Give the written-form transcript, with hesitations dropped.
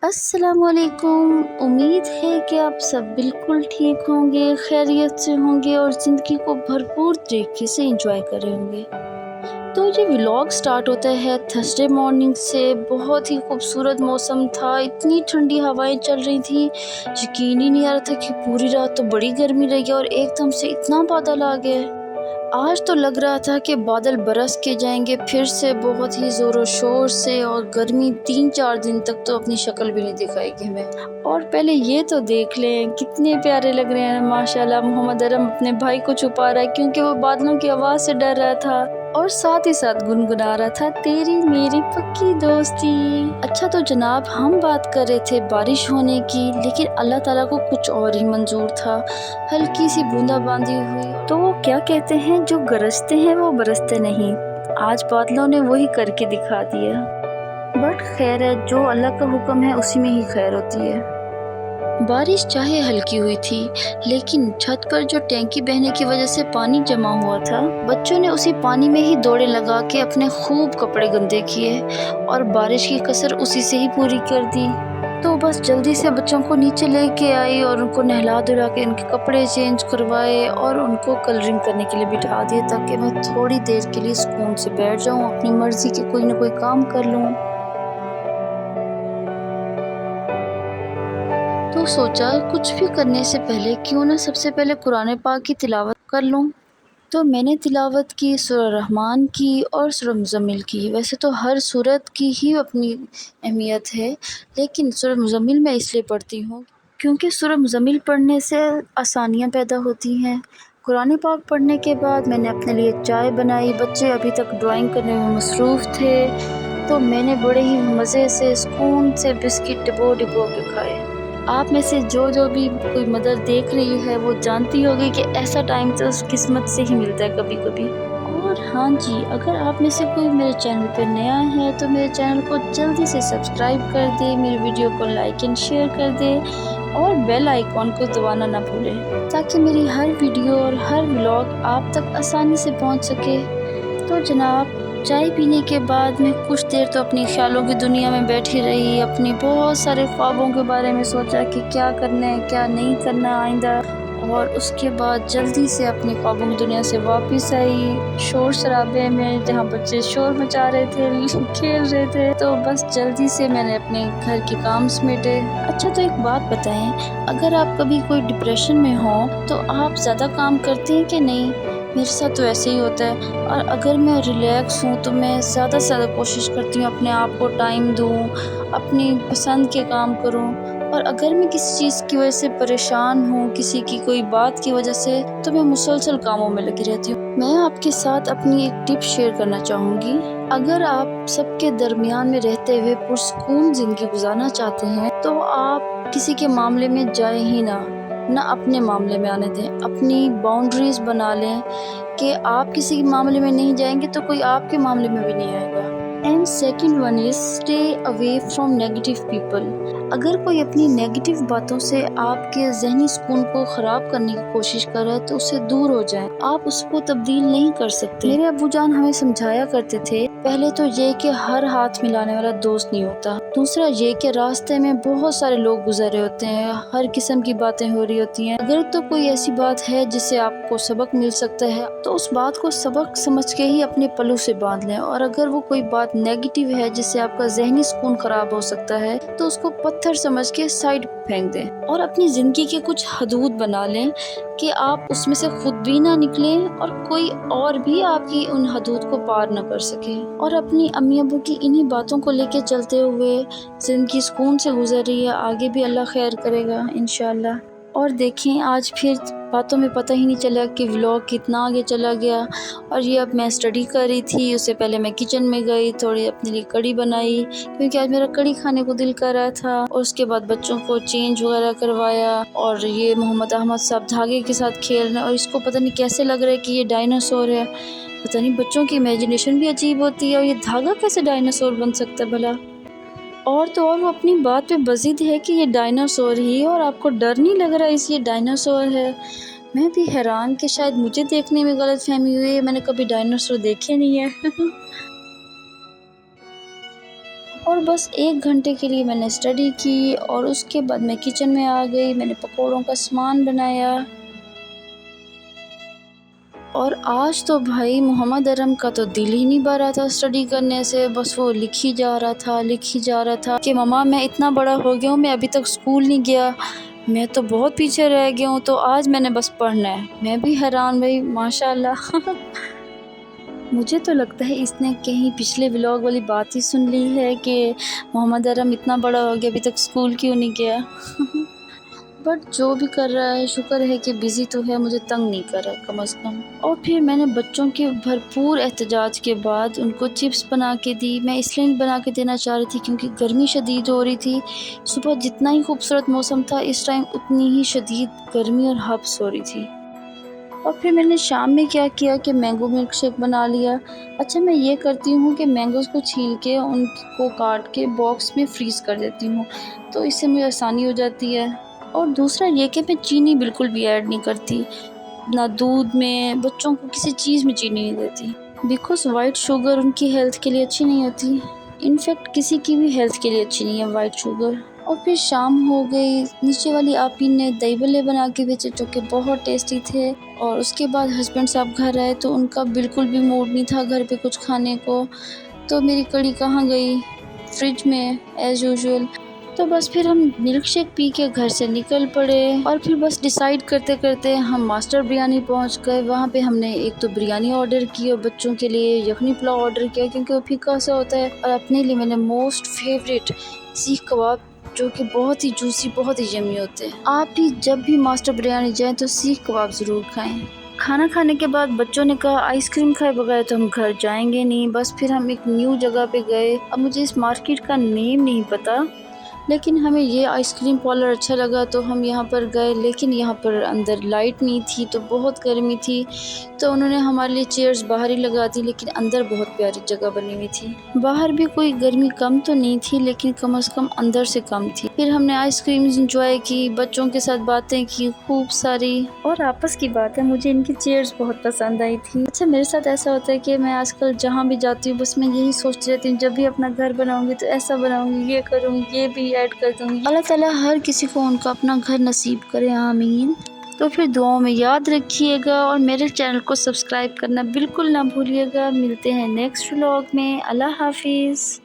अस्सलाम वालेकुम। उम्मीद है कि आप सब बिल्कुल ठीक होंगे, खैरियत से होंगे और ज़िंदगी को भरपूर तरीके से एंजॉय कर रहे होंगे। तो ये व्लॉग स्टार्ट होता है थर्सडे मॉर्निंग से। बहुत ही खूबसूरत मौसम था, इतनी ठंडी हवाएं चल रही थी, यकीन ही नहीं आ रहा था कि पूरी रात तो बड़ी गर्मी रही और एकदम से इतना बादल आ गया। आज तो लग रहा था कि बादल बरस के जाएंगे फिर से बहुत ही ज़ोरों शोर से, और गर्मी 3-4 दिन तक तो अपनी शक्ल भी नहीं दिखाएगी हमें। और पहले ये तो देख लें कितने प्यारे लग रहे हैं माशाल्लाह। मोहम्मद अरम अपने भाई को छुपा रहा है क्योंकि वो बादलों की आवाज़ से डर रहा था, और साथ ही साथ गुनगुना रहा था तेरी मेरी पक्की दोस्ती। अच्छा तो जनाब, हम बात कर रहे थे बारिश होने की, लेकिन अल्लाह ताला को कुछ और ही मंजूर था। हल्की सी बूंदाबांदी हुई। तो वो क्या कहते हैं, जो गरजते हैं वो बरसते नहीं। आज बादलों ने वही करके दिखा दिया। बट खैर है, जो अल्लाह का हुक्म है उसी में ही खैर होती है। बारिश चाहे हल्की हुई थी, लेकिन छत पर जो टैंकी बहने की वजह से पानी जमा हुआ था, बच्चों ने उसी पानी में ही दौड़े लगा के अपने खूब कपड़े गंदे किए और बारिश की कसर उसी से ही पूरी कर दी। तो बस जल्दी से बच्चों को नीचे लेके आई और उनको नहला धुला के उनके कपड़े चेंज करवाए और उनको कलरिंग करने के लिए बिठा दिया, ताकि मैं थोड़ी देर के लिए सुकून से बैठ जाऊं, अपनी मर्जी के कोई ना कोई काम कर लूं। तो सोचा कुछ भी करने से पहले क्यों ना सबसे पहले कुरान पाक की तिलावत कर लूं। तो मैंने तिलावत की सूरह रहमान की और सूरह मुज़म्मिल की। वैसे तो हर सूरत की ही अपनी अहमियत है, लेकिन सूरह मुज़म्मिल मैं इसलिए पढ़ती हूँ क्योंकि सूरह मुज़म्मिल पढ़ने से आसानियाँ पैदा होती हैं। कुरान पाक पढ़ने के बाद मैंने अपने लिए चाय बनाई। बच्चे अभी तक ड्राइंग करने में मसरूफ़ थे, तो मैंने बड़े ही मज़े से सुकून से बिस्किट डिबो डिबो के खाए। आप में से जो भी कोई मदर देख रही है वो जानती होगी कि ऐसा टाइम तो किस्मत से ही मिलता है कभी कभी। और हाँ जी, अगर आप में से कोई मेरे चैनल पर नया है तो मेरे चैनल को जल्दी से सब्सक्राइब कर दे, मेरी वीडियो को लाइक एंड शेयर कर दे और बेल आइकॉन को दबाना ना भूलें, ताकि मेरी हर वीडियो और हर व्लॉग आप तक आसानी से पहुंच सके। तो जनाब, चाय पीने के बाद मैं कुछ देर तो अपनी ख्यालों की दुनिया में बैठी रही, अपनी बहुत सारे ख्वाबों के बारे में सोचा कि क्या करना है क्या नहीं करना आइंदा, और उसके बाद जल्दी से अपनी ख्वाबों की दुनिया से वापस आई शोर शराबे में, जहाँ बच्चे शोर मचा रहे थे खेल रहे थे। तो बस जल्दी से मैंने अपने घर के काम समेटे। अच्छा तो एक बात बताएं, अगर आप कभी कोई डिप्रेशन में हो तो आप ज़्यादा काम करते हैं कि नहीं? मेरे साथ तो ऐसे ही होता है। और अगर मैं रिलैक्स हूँ तो मैं ज़्यादा से ज़्यादा कोशिश करती हूँ अपने आप को टाइम दूँ, अपनी पसंद के काम करूँ। और अगर मैं किसी चीज़ की वजह से परेशान हूँ, किसी की कोई बात की वजह से, तो मैं मुसलसल कामों में लगी रहती हूँ। मैं आपके साथ अपनी एक टिप शेयर करना चाहूँगी। अगर आप सबके दरमियान में रहते हुए पुरसुकून ज़िंदगी गुजारना चाहते हैं तो आप किसी के मामले में जाए ही ना अपने मामले में आने दें। अपनी बाउंड्रीज बना लें कि आप किसी के मामले में नहीं जाएंगे तो कोई आपके मामले में भी नहीं आएगा। And second one is stay away from negative people. अगर कोई अपनी नेगेटिव बातों से आपके जहनी सुकून को ख़राब करने की कोशिश कर रहा है तो उससे दूर हो जाएं। आप उसको तब्दील नहीं कर सकते। मेरे अब्बू जान हमें समझाया करते थे, पहले तो ये कि हर हाथ मिलाने वाला दोस्त नहीं होता, दूसरा ये कि रास्ते में बहुत सारे लोग गुजर रहे होते हैं, हर किस्म की बातें हो रही होती हैं। अगर तो कोई ऐसी बात है जिससे आपको सबक मिल सकता है तो उस बात को सबक समझ के ही अपने पल्लू से बांध लें, और अगर वो कोई बात नेगेटिव है जिससे आपका जहनी सुकून खराब हो सकता है तो उसको पत्थर समझ के साइड फेंक दें। और अपनी ज़िंदगी के कुछ हदूद बना लें कि आप उसमें से खुद भी ना निकलें और कोई और भी आपकी उन हदूद को पार ना कर सके। और अपनी अम्मी अब्बू की इन्हीं बातों को लेके चलते हुए ज़िंदगी सुकून से गुजर रही है, आगे भी अल्लाह खैर करेगा इंशाल्लाह। और देखें, आज फिर बातों में पता ही नहीं चला कि व्लॉग कितना आगे चला गया। और ये अब मैं स्टडी कर रही थी, उससे पहले मैं किचन में गई, थोड़ी अपने लिए कड़ी बनाई क्योंकि आज मेरा कड़ी खाने को दिल कर रहा था। और उसके बाद बच्चों को चेंज वगैरह करवाया, और ये मोहम्मद अहमद साहब धागे के साथ खेल रहे हैं और इसको पता नहीं कैसे लग रहा है कि ये डायनासोर है। पता नहीं, बच्चों की इमेजिनेशन भी अजीब होती है, और ये धागा कैसे डायनासोर बन सकता है भला। और तो और वो अपनी बात पे बज़िद है कि ये डायनासोर ही है और आपको डर नहीं लग रहा इस ये डायनासोर है। मैं भी हैरान कि शायद मुझे देखने में गलतफहमी हुई है, मैंने कभी डायनासोर देखे नहीं है। اور بس 1 گھنٹے کے لیے میں نے اسٹڈی کی اور اس کے بعد میں کچن میں آ گئی، میں نے پکوڑوں کا سامان بنایا۔ اور آج تو بھائی محمد ارم کا تو دل ہی نہیں بھر رہا تھا اسٹڈی کرنے سے، بس وہ لکھی جا رہا تھا کہ مما میں اتنا بڑا ہو گیا ہوں، میں ابھی تک اسکول نہیں گیا، میں تو بہت پیچھے رہ گیا ہوں، تو آج میں نے بس پڑھنا ہے۔ میں بھی حیران بھائی، ماشاء اللہ۔ مجھے تو لگتا ہے اس نے کہیں پچھلے ولاگ والی بات ہی سن لی ہے کہ محمد ارم اتنا بڑا ہو گیا ابھی تک اسکول کیوں نہیں گیا۔ بٹ جو بھی کر رہا ہے شکر ہے کہ بزی تو ہے، مجھے تنگ نہیں کر رہا کم از کم۔ اور پھر میں نے بچوں کے بھرپور احتجاج کے بعد ان کو چپس بنا کے دی۔ میں اس لیے بنا کے دینا چاہ رہی تھی کیونکہ گرمی شدید ہو رہی تھی، صبح جتنا ہی خوبصورت موسم تھا اس ٹائم اتنی ہی شدید گرمی اور ہبس ہو رہی تھی۔ اور پھر میں نے شام میں کیا کیا کہ مینگو ملک شیک بنا لیا۔ اچھا میں یہ کرتی ہوں کہ مینگوز کو چھیل کے ان کو کاٹ کے باکس میں فریز کر دیتی ہوں، تو اس سے مجھے آسانی ہو جاتی ہے۔ اور دوسرا یہ کہ میں چینی بالکل بھی ایڈ نہیں کرتی، نہ دودھ میں، بچوں کو کسی چیز میں چینی نہیں دیتی، بیکاز وائٹ شوگر ان کی ہیلتھ کے لیے اچھی نہیں ہوتی، انفیکٹ کسی کی بھی ہیلتھ کے لیے اچھی نہیں ہے وائٹ شوگر۔ اور پھر شام ہو گئی، نیچے والی آپی نے دہی بھلے بنا کے بھیجے جو کہ بہت ٹیسٹی تھے، اور اس کے بعد ہسبینڈ صاحب گھر آئے تو ان کا بالکل بھی موڈ نہیں تھا گھر پہ کچھ کھانے کو، تو میری کڑی کہاں گئی، فریج میں ایز یوزول۔ تو بس پھر ہم ملک شیک پی کے گھر سے نکل پڑے، اور پھر بس ڈیسائیڈ کرتے کرتے ہم ماسٹر بریانی پہنچ گئے۔ وہاں پہ ہم نے ایک تو بریانی آرڈر کی اور بچوں کے لیے یخنی پلاؤ آرڈر کیا کیونکہ وہ پھیکا سا ہوتا ہے، اور اپنے لیے میں نے موسٹ فیوریٹ سیخ کباب جو کہ بہت ہی جوسی، بہت ہی یمی ہوتے ہیں۔ آپ بھی جب بھی ماسٹر بریانی جائیں تو سیخ کباب ضرور کھائیں۔ کھانا کھانے کے بعد بچوں نے کہا آئس کریم کھائے بغیر تو ہم گھر جائیں گے نہیں، بس پھر ہم ایک نیو جگہ پہ گئے۔ اب مجھے اس مارکیٹ کا نیم نہیں پتا، لیکن ہمیں یہ آئس کریم پارلر اچھا لگا تو ہم یہاں پر گئے، لیکن یہاں پر اندر لائٹ نہیں تھی تو بہت گرمی تھی، تو انہوں نے ہمارے لیے چیئرز باہر ہی لگا دی، لیکن اندر بہت پیاری جگہ بنی ہوئی تھی۔ باہر بھی کوئی گرمی کم تو نہیں تھی لیکن کم از کم اندر سے کم تھی۔ پھر ہم نے آئس کریم انجوائے کی، بچوں کے ساتھ باتیں کی خوب ساری، اور آپس کی بات ہے مجھے ان کی چیئرز بہت پسند آئی تھی۔ اچھا میرے ساتھ ایسا ہوتا ہے کہ میں آج کل جہاں بھی جاتی ہوں بس میں یہی سوچتی رہتی ہوں جب بھی اپنا گھر بناؤں گی تو ایسا بناؤں گی، یہ کروں گی، یہ بھی ایڈ کر دوں گی۔ اللہ تعالیٰ ہر کسی کو ان کا اپنا گھر نصیب کرے، آمین۔ تو پھر دعاؤں میں یاد رکھیے گا اور میرے چینل کو سبسکرائب کرنا بالکل نہ بھولیے گا۔ ملتے ہیں نیکسٹ ولاگ میں، اللہ حافظ۔